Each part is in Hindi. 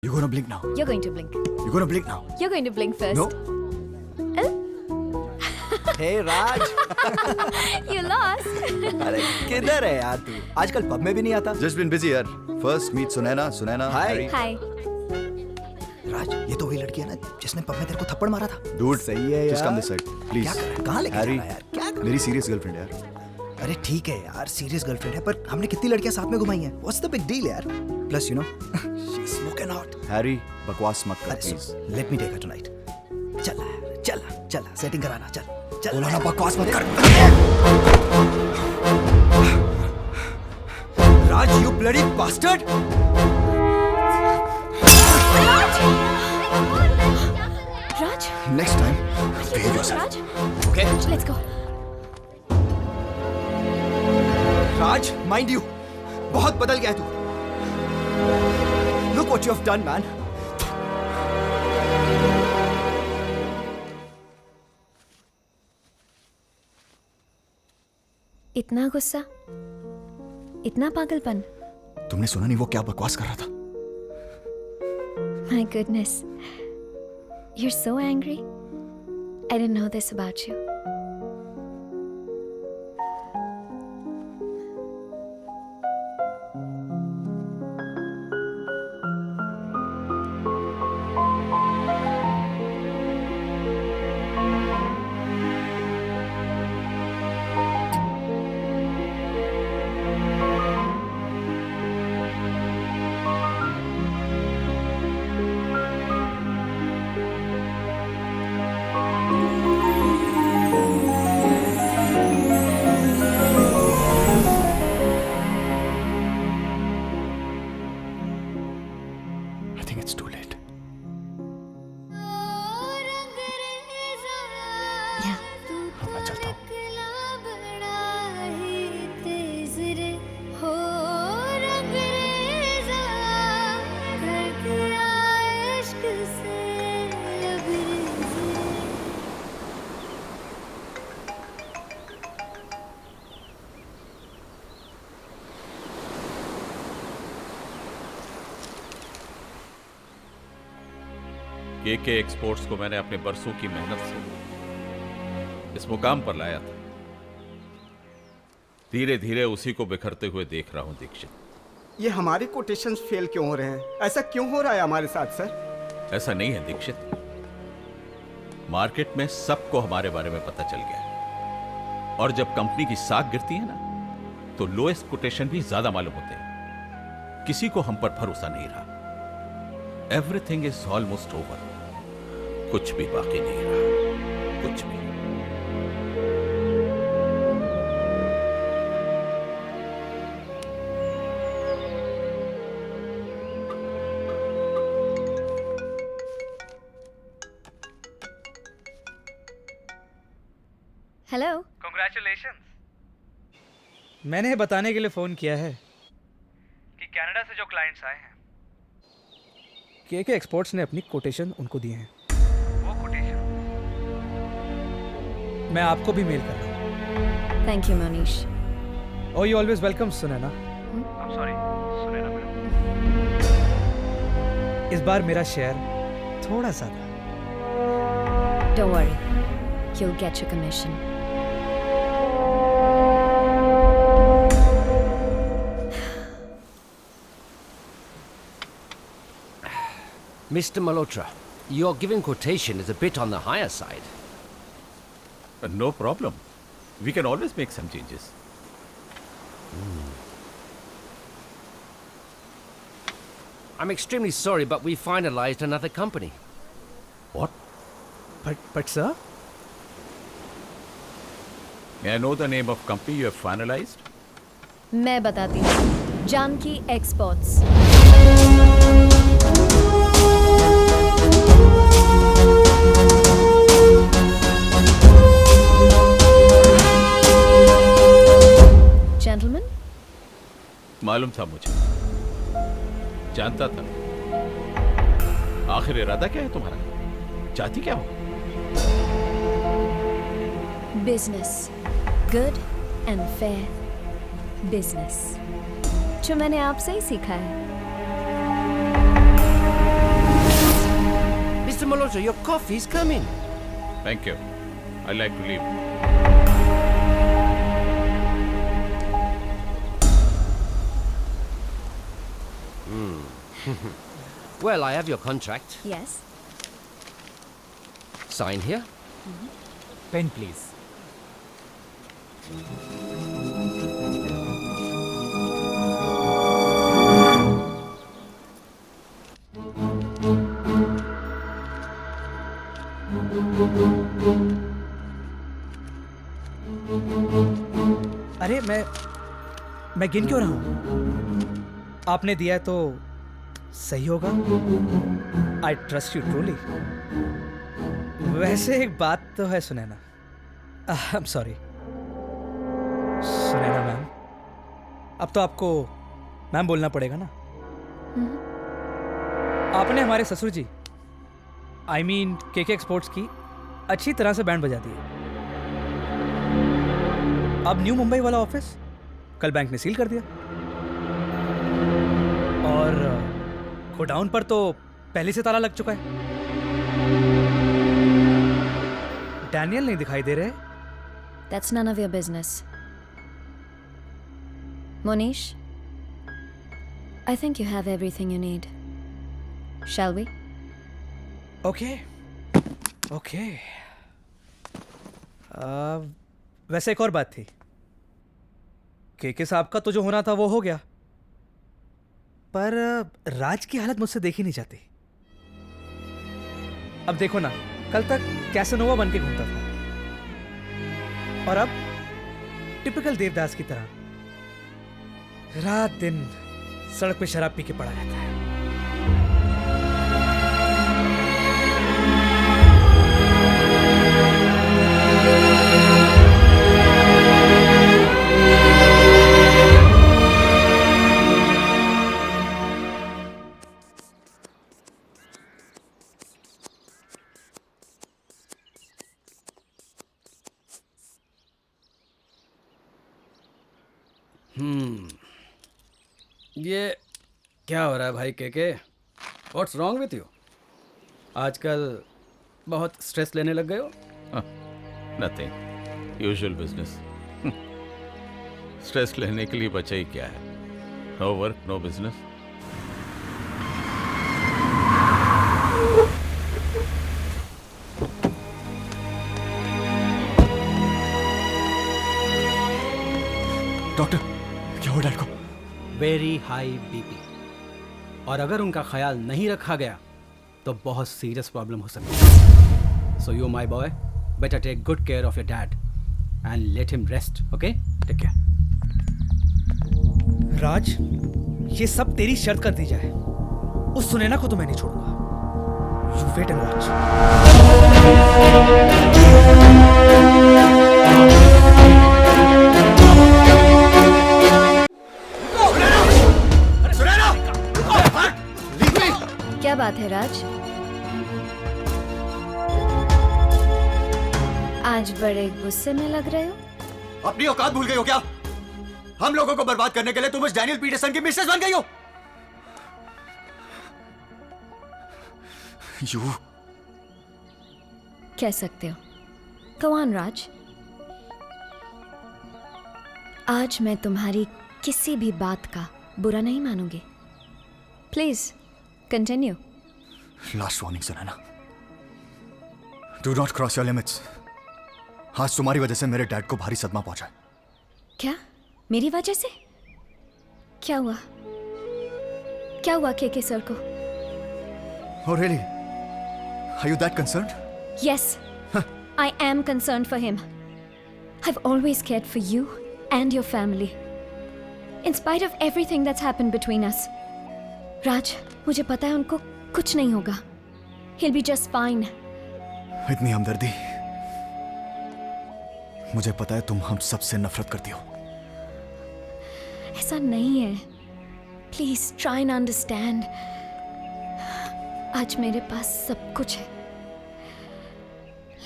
You're gonna blink now. You're going to blink. You're gonna blink now. You're going to blink first. No. Hey Raj. You lost. अरे किधर है यार तू? आजकल पब में भी नहीं आता. Just been busy यार. First meet Sunaina. Hi. Harry. Hi. राज, ये तो वही लड़की है ना जिसने पब में तेरे को थप्पड़ मारा था. Dude, सही है यार. Just come this side, please. क्या कर रहा है? कहाँ लेके जा Harry, रहा है यार? क्या कर रहा है? मेरी serious girlfriend है यार. अरे ठीक है यार, सीरियस गर्लफ्रेंड है, पर हमने कितनी लड़कियां साथ में घुमाई हैं? What's the big deal यार? Plus you know, she's smoking hot. Harry, बकवास मत कर अरे please. let me take her tonight. चला यार, चला, सेटिंग कराना, चल. बोला ना बकवास मत कर. राज, you bloody bastard! Raj? Next time, behave yourself. Raj? Okay? Let's go. Raj, mind you, बहुत बदल गया है तू. Look what you have done, man. इतना गुस्सा, इतना पागलपन. तुमने सुना नहीं वो क्या बकवास कर रहा था? My goodness. You're so angry. I didn't know this about you. I think it's too late. Yeah. अब मैं चलता हूँ. केके एक्सपोर्ट्स को मैंने अपने बरसों की मेहनत से इस मुकाम पर लाया था. धीरे धीरे उसी को बिखरते हुए देख रहा हूं दीक्षित. ये हमारे कोटेशंस फेल क्यों हो रहे हैं? ऐसा क्यों हो रहा है हमारे साथ सर? ऐसा नहीं है दीक्षित. मार्केट में सबको हमारे बारे में पता चल गया है. और जब कंपनी की साख गिरती है ना, तो लोएस्ट कोटेशन भी ज्यादा मालूम होते हैं. किसी को हम पर भरोसा नहीं रहा. Everything is almost over. कुछ भी बाकी नहीं रहा. कुछ भी. Hello. Congratulations. मैंने बताने के लिए फ़ोन किया है कि कनाडा से जो क्लाइंट्स आए हैं, के एक्सपोर्ट्स ने अपनी कोटेशन उनको दिए हैं. वो कोटेशन मैं आपको भी मेल कर रहा हूँ. Thank you, Manish. Oh, you always welcome, Sunaina. I'm sorry, सुने ना मैडम. इस बार मेरा शेयर थोड़ा सा था. Don't worry. You'll get your commission. Mr. Malhotra, your given quotation is a bit on the higher side. No problem. We can always make some changes. I'm extremely sorry, but we finalized another company. What? But sir, May I know the name of company you have finalized? मैं बताती हूँ. जानकी एक्सपोर्ट्स. Gentlemen? मालूम था मुझे. जानता था. आखिर इरादा क्या है तुम्हारा? चाहती क्या हो? Business. Good and fair business. जो मैंने आपसे ही सीखा है. Mr. Malhotra, your coffee's coming. Thank you. I'd like to leave. Well, I have your contract. Yes. Sign here. Pen, please. अरे मैं गिन क्यों रहा हूं? आपने दिया है तो सही होगा। I trust you truly. वैसे एक बात तो है Sunaina. I am sorry Sunaina ma'am, अब तो आपको मैम बोलना पड़ेगा ना। आपने हमारे ससुर जी आई मीन केके एक्सपोर्ट्स की अच्छी तरह से बैंड बजा दी है। अब न्यू मुंबई वाला ऑफिस कल बैंक ने सील कर दिया और गोडाउन पर तो पहले से ताला लग चुका है। डैनियल नहीं दिखाई दे रहे। That's none of your business. Monish, I think you have everything you need. Shall we? Okay okay. वैसे एक और बात थी। केके साहब का तो जो होना था वो हो गया, पर राज की हालत मुझसे देखी नहीं जाती। अब देखो ना, कल तक कैसेनोवा बन के घूमता था और अब टिपिकल देवदास की तरह रात दिन सड़क पे शराब पी के पड़ा रहता है। ये क्या हो रहा है भाई KK? What's wrong with you? आजकल बहुत स्ट्रेस लेने लग गए हो? Nothing, usual business. स्ट्रेस लेने के लिए बचा ही क्या है? No work, no business. Doctor, क्या हुआ डैड को? वेरी हाई बीपी, और अगर उनका ख्याल नहीं रखा गया तो बहुत सीरियस प्रॉब्लम हो सकती है। So you my boy, better take good care of your dad and let him rest, okay? Take care. Raj, ये सब तेरी शर्त कर दी जाए, उस सुनैना को तो मैं नहीं छोड़ूंगा। You wait and watch. क्या बात है राज? आज बड़े गुस्से में लग रहे हो। अपनी औकात भूल गई हो क्या? हम लोगों को बर्बाद करने के लिए तुम उस डैनियल पीटरसन की मिसेस बन गई हो। यू कह सकते हो। Go on, राज। आज मैं तुम्हारी किसी भी बात का बुरा नहीं मानूंगी। Please continue. Last warning Sunaina, do not cross your limits. आज तुम्हारी वजह से मेरे डैड को भारी सदमा पहुंचा है। क्या? मेरी वजह से? क्या हुआ? क्या हुआ केके सर को? Oh really? Are you that concerned? Yes, I am concerned for him. I've always cared for you and your family, in spite of everything that's happened between us. राज, मुझे पता है उनको कुछ नहीं होगा. He'll be just fine. इतनी हमदर्दी। मुझे पता है तुम हम सबसे नफरत करती हो। ऐसा नहीं है। Please try and understand. आज मेरे पास सब कुछ है,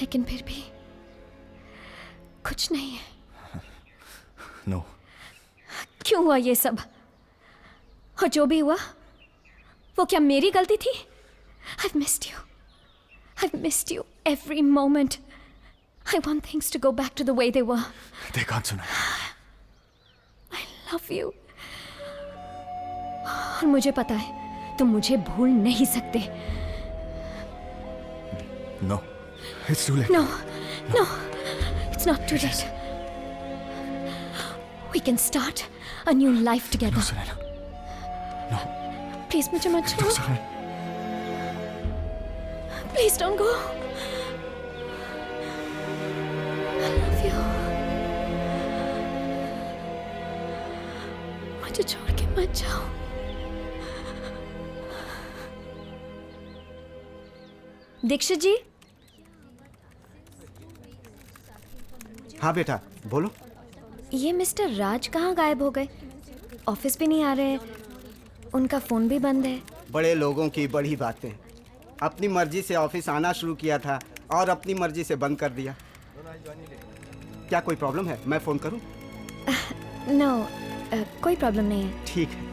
लेकिन फिर भी कुछ नहीं है। नो। क्यों हुआ ये सब? और जो भी हुआ वो क्या मेरी गलती थी? I've missed you. I've missed you every moment. I want things to go back to the way they were. They can't, Sunaina. I love you. और मुझे पता है तुम मुझे भूल नहीं सकते. No, it's too late. No, no, it's not too late. We can start a new life together. No, Sunaina. No. Please मुझे मत No, छोड़ो. Sunaina. Please don't go. I love you. मुझे छोड़ के मत जाओ. दीक्षित जी. हाँ बेटा बोलो। ये मिस्टर राज कहाँ गायब हो गए? ऑफिस भी नहीं आ रहे. उनका फोन भी बंद है. बड़े लोगों की बड़ी बातें। अपनी मर्जी से ऑफिस आना शुरू किया था और अपनी मर्जी से बंद कर दिया। क्या कोई प्रॉब्लम है? मैं फ़ोन करूं? नो, कोई प्रॉब्लम नहीं है. ठीक है।